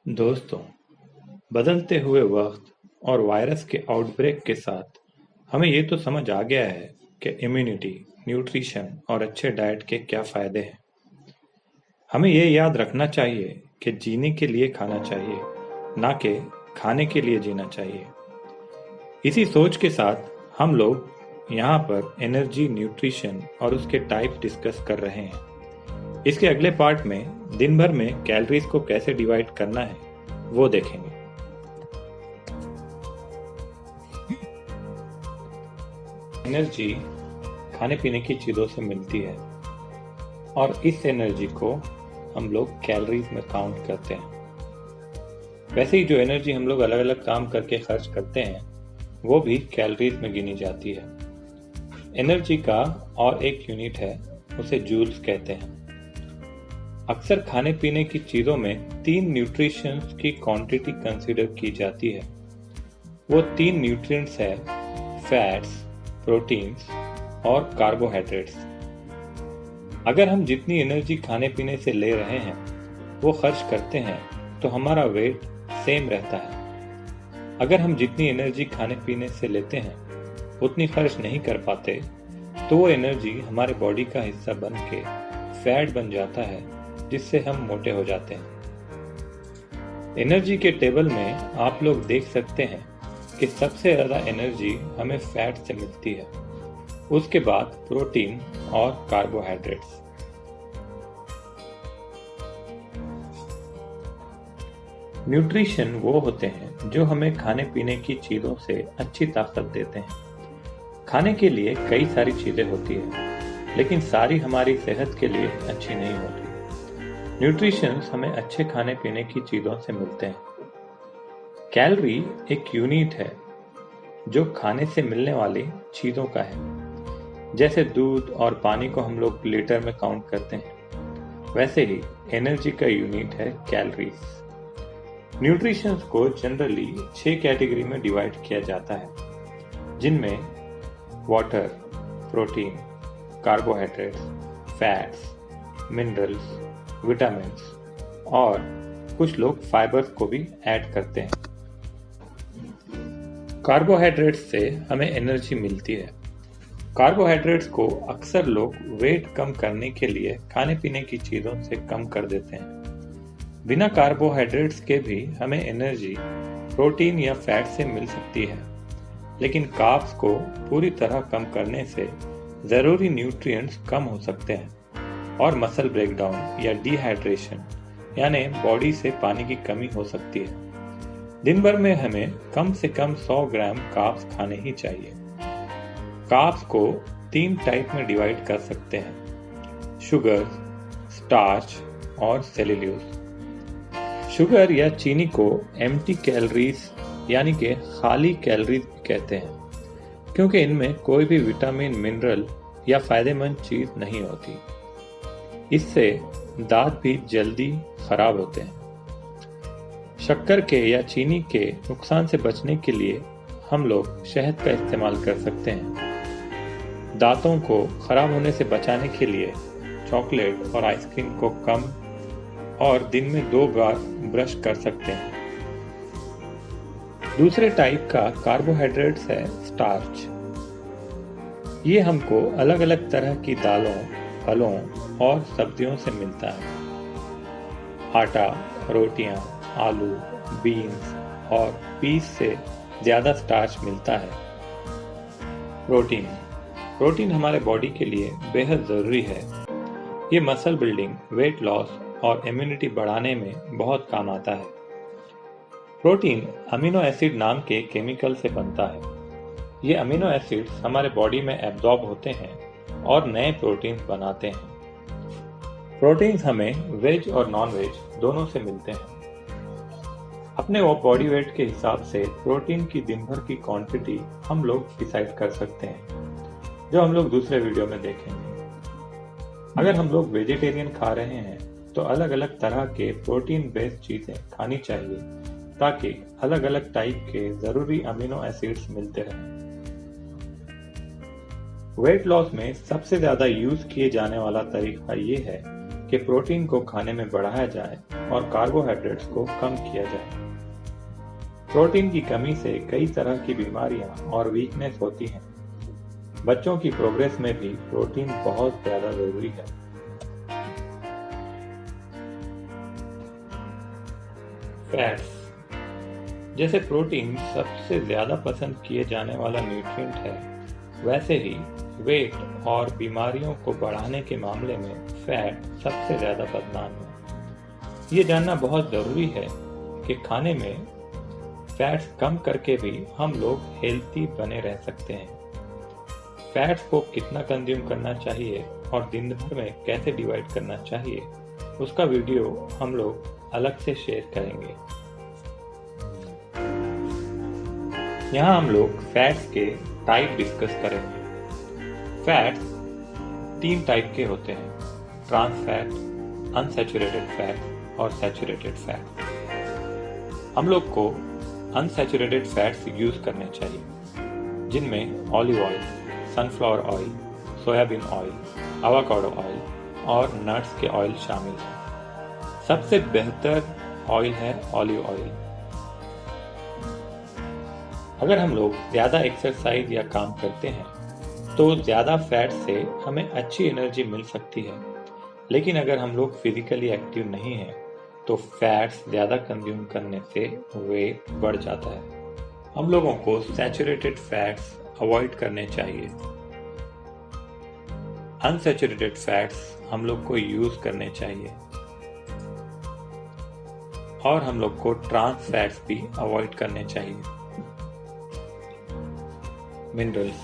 दोस्तों, बदलते हुए वक्त और वायरस के आउटब्रेक के साथ हमें ये तो समझ आ गया है कि इम्यूनिटी, न्यूट्रिशन और अच्छे डाइट के क्या फ़ायदे हैं। हमें ये याद रखना चाहिए कि जीने के लिए खाना चाहिए, ना कि खाने के लिए जीना चाहिए। इसी सोच के साथ हम लोग यहाँ पर एनर्जी, न्यूट्रिशन और उसके टाइप डिस्कस कर रहे हैं। इसके अगले पार्ट में दिन भर में कैलोरीज को कैसे डिवाइड करना है वो देखेंगे। एनर्जी खाने पीने की चीज़ों से मिलती है और इस एनर्जी को हम लोग कैलोरीज में काउंट करते हैं। वैसे ही जो एनर्जी हम लोग अलग अलग काम करके खर्च करते हैं वो भी कैलोरीज में गिनी जाती है। एनर्जी का और एक यूनिट है, उसे जूल्स कहते हैं। अक्सर खाने पीने की चीज़ों में 3 न्यूट्रिशंस की क्वांटिटी कंसीडर की जाती है। वो 3 न्यूट्रिएंट्स है फैट्स, प्रोटीन्स और कार्बोहाइड्रेट्स। अगर हम जितनी एनर्जी खाने पीने से ले रहे हैं वो खर्च करते हैं तो हमारा वेट सेम रहता है। अगर हम जितनी एनर्जी खाने पीने से लेते हैं उतनी खर्च नहीं कर पाते तो वो एनर्जी हमारे बॉडी का हिस्सा बन के फैट बन जाता है, जिससे हम मोटे हो जाते हैं। एनर्जी के टेबल में आप लोग देख सकते हैं कि सबसे ज़्यादा एनर्जी हमें फैट से मिलती है, उसके बाद प्रोटीन और कार्बोहाइड्रेट्स। न्यूट्रिशन वो होते हैं जो हमें खाने पीने की चीज़ों से अच्छी ताकत देते हैं। खाने के लिए कई सारी चीज़ें होती है, लेकिन सारी हमारी सेहत के लिए अच्छी नहीं होती। न्यूट्रिशंस हमें अच्छे खाने पीने की चीज़ों से मिलते हैं। कैलोरी एक यूनिट है जो खाने से मिलने वाली चीज़ों का है। जैसे दूध और पानी को हम लोग लीटर में काउंट करते हैं, वैसे ही एनर्जी का यूनिट है कैलोरीज। न्यूट्रिशंस को जनरली 6 कैटेगरी में डिवाइड किया जाता है, जिनमें water, protein, carbohydrates, fats, minerals, vitamins और कुछ लोग फाइबर्स को भी ऐड करते हैं। कार्बोहाइड्रेट्स से हमें एनर्जी मिलती है। कार्बोहाइड्रेट्स को अक्सर लोग वेट कम करने के लिए खाने पीने की चीज़ों से कम कर देते हैं। बिना कार्बोहाइड्रेट्स के भी हमें एनर्जी प्रोटीन या फैट से मिल सकती है, लेकिन कार्ब्स को पूरी तरह कम करने से ज़रूरी न्यूट्रिएंट्स कम हो सकते हैं और मसल ब्रेकडाउन या डिहाइड्रेशन यानी बॉडी से पानी की कमी हो सकती है। दिन भर में हमें कम से कम 100 ग्राम कार्ब्स खाने ही चाहिए। कार्ब्स को 3 टाइप में डिवाइड कर सकते हैं: शुगर, स्टार्च और सेल्यूलोज। शुगर या चीनी को एम्प्टी कैलोरीज यानी कि खाली कैलोरीज भी कहते हैं, क्योंकि इनमें कोई भी विटामिन, मिनरल या फायदेमंद चीज नहीं होती। इससे दांत भी जल्दी खराब होते हैं। शक्कर के या चीनी के नुकसान से बचने के लिए हम लोग शहद का इस्तेमाल कर सकते हैं। दांतों को खराब होने से बचाने के लिए चॉकलेट और आइसक्रीम को कम और दिन में 2 बार ब्रश कर सकते हैं। दूसरे टाइप का कार्बोहाइड्रेट्स है स्टार्च। ये हमको अलग अलग तरह की दालों, फलों और सब्जियों से मिलता है। आटा, रोटियां, आलू, बीन्स और पीस से ज़्यादा स्टार्च मिलता है। प्रोटीन हमारे बॉडी के लिए बेहद ज़रूरी है। ये मसल बिल्डिंग, वेट लॉस और इम्यूनिटी बढ़ाने में बहुत काम आता है। प्रोटीन अमीनो एसिड नाम के केमिकल से बनता है। ये अमीनो एसिड्स हमारे बॉडी में एब्जॉर्ब होते हैं और नए प्रोटीन्स बनाते हैं। प्रोटीन्स हमें वेज और नॉन वेज दोनों से मिलते हैं। अपने बॉडी वेट के हिसाब से प्रोटीन की दिन भर की क्वांटिटी हम लोग डिसाइड कर सकते हैं, जो हम लोग दूसरे वीडियो में देखेंगे। अगर हम लोग वेजिटेरियन खा रहे हैं तो अलग अलग तरह के प्रोटीन बेस्ड चीज़ें खानी चाहिए, ताकि अलग अलग टाइप के ज़रूरी अमीनो एसिड्स मिलते रहें। वेट लॉस में सबसे ज़्यादा यूज किए जाने वाला तरीका ये है कि प्रोटीन को खाने में बढ़ाया जाए और कार्बोहाइड्रेट्स को कम किया जाए। प्रोटीन की कमी से कई तरह की बीमारियां और वीकनेस होती हैं। बच्चों की प्रोग्रेस में भी प्रोटीन बहुत ज्यादा जरूरी है। फैट्स, जैसे प्रोटीन सबसे ज्यादा पसंद किए जाने वाला न्यूट्रिएंट है, वैसे ही वेट और बीमारियों को बढ़ाने के मामले में फैट सबसे ज्यादा बदनाम है। ये जानना बहुत जरूरी है कि खाने में फैट्स कम करके भी हम लोग हेल्थी बने रह सकते हैं। फैट्स को कितना कंज्यूम करना चाहिए और दिन भर में कैसे डिवाइड करना चाहिए, उसका वीडियो हम लोग अलग से शेयर करेंगे। यहाँ हम लोग फैट्स के टाइप डिस्कस करेंगे। फैट्स 3 टाइप के होते हैं: ट्रांस फैट, अनसैचुरेटेड फैट और सैचुरेटेड फैट। हम लोग को अनसैचुरेटेड फैट्स यूज करने चाहिए, जिनमें olive oil, sunflower oil, soybean oil, avocado oil और नट्स के ऑयल शामिल हैं। सबसे बेहतर ऑयल है ऑलिव ऑयल। अगर हम लोग ज़्यादा एक्सरसाइज या काम करते हैं तो ज़्यादा फैट से हमें अच्छी एनर्जी मिल सकती है, लेकिन अगर हम लोग फिजिकली एक्टिव नहीं हैं तो फैट्स ज़्यादा कंज्यूम करने से वेट बढ़ जाता है। हम लोगों को सैचुरेटेड फैट्स अवॉइड करने चाहिए। अनसैचुरेटेड फैट्स हम लोग को यूज करने चाहिए और हम लोग को ट्रांस फैट्स भी अवॉइड करने चाहिए। मिनरल्स,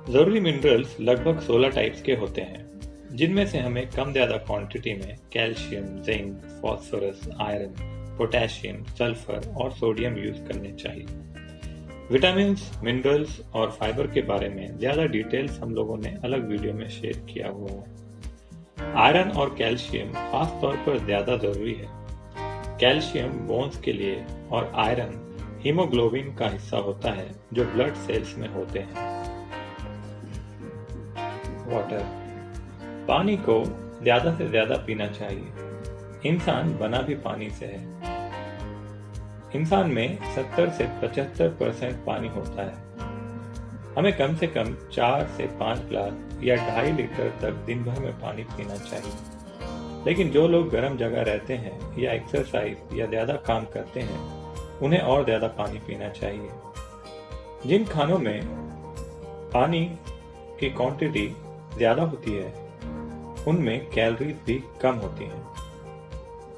जरूरी मिनरल्स लगभग 16 टाइप्स के होते हैं, जिनमें से हमें कम ज्यादा क्वांटिटी में calcium, zinc, phosphorus, iron, potassium, sulphur और सोडियम यूज करने चाहिए। विटामिन्स, मिनरल्स और फाइबर के बारे में ज्यादा डिटेल्स हम लोगों ने अलग वीडियो में शेयर किया हुआ है। आयरन और कैल्शियम खास तौर पर ज्यादा जरूरी है। कैल्शियम बोन्स के लिए और आयरन हीमोग्लोबिन का हिस्सा होता है जो ब्लड सेल्स में होते हैं। वाटर, पानी को ज्यादा से ज्यादा पीना चाहिए। इंसान बना भी पानी से है। इंसान में 70 से 75% पानी होता है। हमें कम से कम 4 से 5 ग्लास या 2.5 लीटर तक दिन भर में पानी पीना चाहिए। लेकिन जो लोग गर्म जगह रहते हैं या एक्सरसाइज या ज्यादा काम करते हैं, उन्हें और ज्यादा पानी पीना चाहिए। जिन खानों में पानी की क्वांटिटी ज्यादा होती है, उनमें कैलोरीज भी कम होती हैं।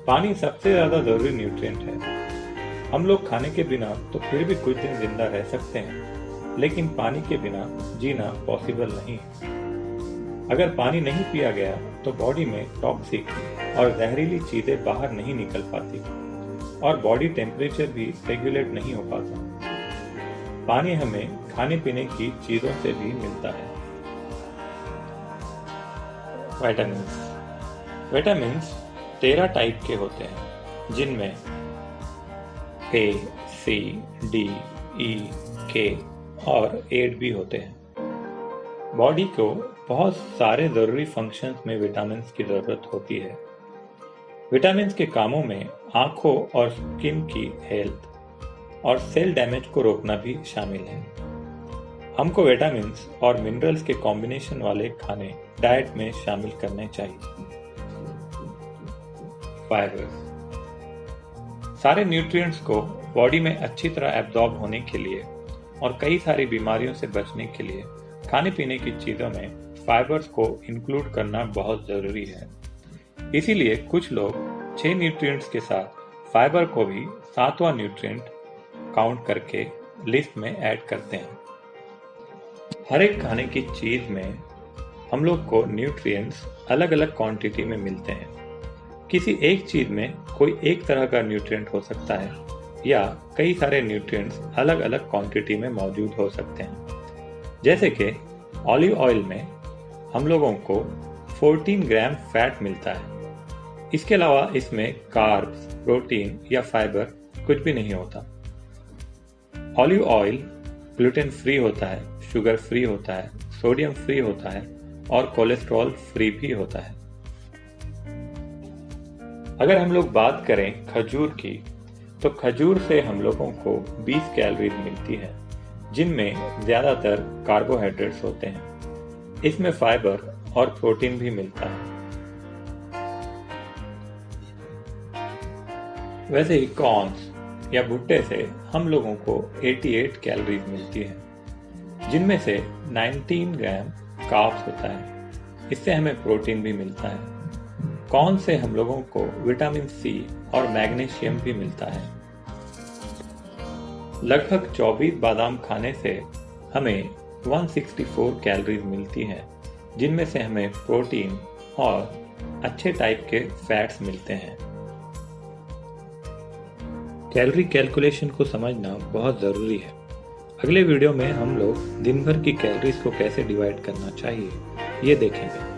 पानी सबसे ज्यादा जरूरी न्यूट्रिएंट है। हम लोग खाने के बिना तो फिर भी कुछ दिन जिंदा रह सकते हैं, लेकिन पानी के बिना जीना पॉसिबल नहीं है। अगर पानी नहीं पिया गया तो बॉडी में टॉक्सिक और जहरीली चीजें बाहर नहीं निकल पाती और बॉडी टेम्परेचर भी रेगुलेट नहीं हो पाता। पानी हमें खाने पीने की चीजों से भी मिलता है। विटामिन्स 13 टाइप के होते हैं, जिनमें A, C, D, E, K और 8 भी होते हैं। बॉडी को बहुत सारे जरूरी फंक्शंस में विटामिन्स की जरूरत होती है। विटामिन्स के कामों में आंखों और स्किन की हेल्थ और सेल डैमेज को रोकना भी शामिल है। हमको विटामिन्स और मिनरल्स के कॉम्बिनेशन वाले खाने डाइट में शामिल करने चाहिए। फाइबर, सारे न्यूट्रिएंट्स को बॉडी में अच्छी तरह एब्जॉर्ब होने के लिए और कई सारी बीमारियों से बचने के लिए खाने पीने की चीजों में फाइबर्स को इंक्लूड करना बहुत जरूरी है। इसीलिए कुछ लोग 6 न्यूट्रिएंट्स के साथ फाइबर को भी 7वां न्यूट्रिएंट काउंट करके लिस्ट में ऐड करते हैं। हर एक खाने की चीज में हम लोग को न्यूट्रिएंट्स अलग अलग क्वांटिटी में मिलते हैं। किसी एक चीज में कोई एक तरह का न्यूट्रिएंट हो सकता है या कई सारे न्यूट्रिएंट्स अलग अलग क्वांटिटी में मौजूद हो सकते हैं। जैसे कि ऑलिव ऑयल में हम लोगों को 14 ग्राम फैट मिलता है। इसके अलावा इसमें कार्ब्स, प्रोटीन या फाइबर कुछ भी नहीं होता। ऑलिव ऑयल ग्लूटेन फ्री होता है, शुगर फ्री होता है, सोडियम फ्री होता है और कोलेस्ट्रॉल फ्री भी होता है। अगर हम लोग बात करें खजूर की, तो खजूर से हम लोगों को 20 कैलोरीज मिलती है, जिनमें ज़्यादातर कार्बोहाइड्रेट्स होते हैं। इसमें फाइबर और प्रोटीन भी मिलता है। वैसे ही कॉर्न्स या भुट्टे से हम लोगों को 88 कैलोरीज मिलती है, जिनमें से 19 ग्राम कार्ब्स होता है। इससे हमें प्रोटीन भी मिलता है। कॉर्न से हम लोगों को विटामिन सी और मैग्नीशियम भी मिलता है। लगभग 24 बादाम खाने से हमें 164 कैलोरीज मिलती है, जिनमें से हमें प्रोटीन और अच्छे टाइप के फैट्स मिलते हैं। कैलोरी कैलकुलेशन को समझना बहुत ज़रूरी है। अगले वीडियो में हम लोग दिन भर की कैलोरीज को कैसे डिवाइड करना चाहिए ये देखेंगे।